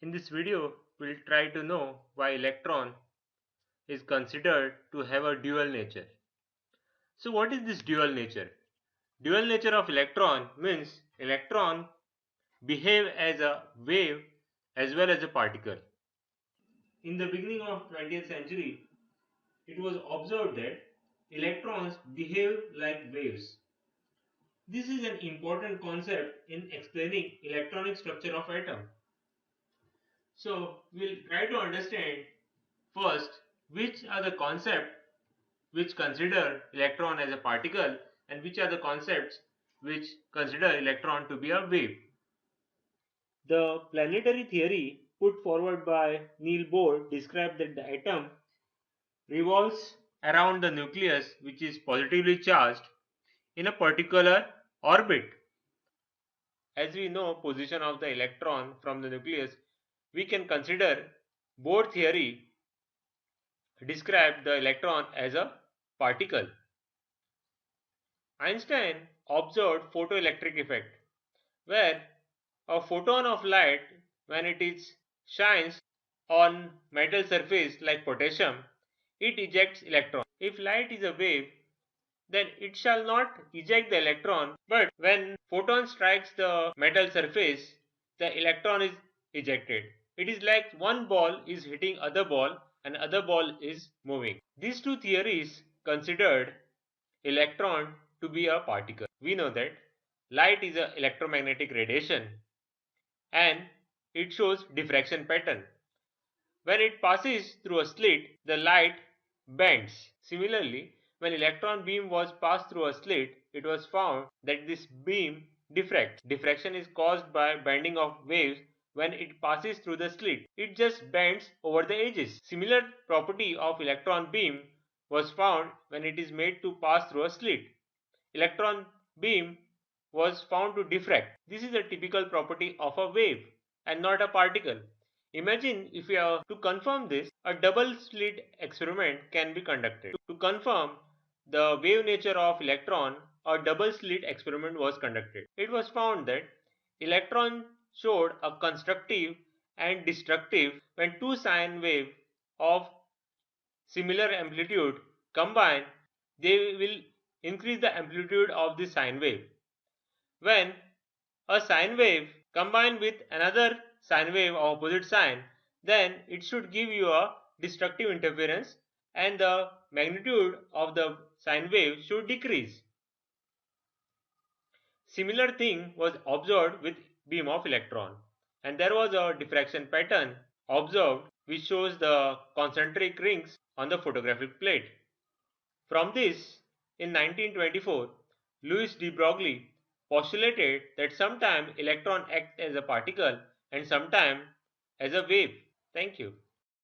In this video, we'll try to know why electron is considered to have a dual nature. So what is this dual nature? Dual nature of electron means electron behave as a wave as well as a particle. In the beginning of 20th century, it was observed that electrons behave like waves. This is an important concept in explaining electronic structure of atom. So we'll try to understand first which are the concepts which consider electron as a particle and which are the concepts which consider electron to be a wave. The planetary theory put forward by Niels Bohr described that the atom revolves around the nucleus, which is positively charged, in a particular orbit. As we know position of the electron from the nucleus, we can consider Bohr theory described the electron as a particle. Einstein observed photoelectric effect, where a photon of light, when it is shines on metal surface like potassium, it ejects electron. If light is a wave, then it shall not eject the electron, but when photon strikes the metal surface, the electron is ejected. It is like one ball is hitting other ball and other ball is moving. These two theories considered electron to be a particle. We know that light is an electromagnetic radiation and it shows diffraction pattern. When it passes through a slit, the light bends. Similarly, when electron beam was passed through a slit, it was found that this beam diffracts. Diffraction is caused by bending of waves when it passes through the slit. It just bends over the edges. Similar property of electron beam was found when it is made to pass through a slit. Electron beam was found to diffract. This is a typical property of a wave and not a particle. Imagine if we are to confirm this, a double slit experiment can be conducted. To confirm the wave nature of electron, a double slit experiment was conducted. It was found that electron showed a constructive and destructive when two sine waves of similar amplitude combine, they will increase the amplitude of the sine wave. When a sine wave combine with another sine wave of opposite sign, then it should give you a destructive interference and the magnitude of the sine wave should decrease. Similar thing was observed with beam of electron, and there was a diffraction pattern observed which shows the concentric rings on the photographic plate. From this, in 1924, Louis de Broglie postulated that sometime electron acts as a particle and sometime as a wave. Thank you.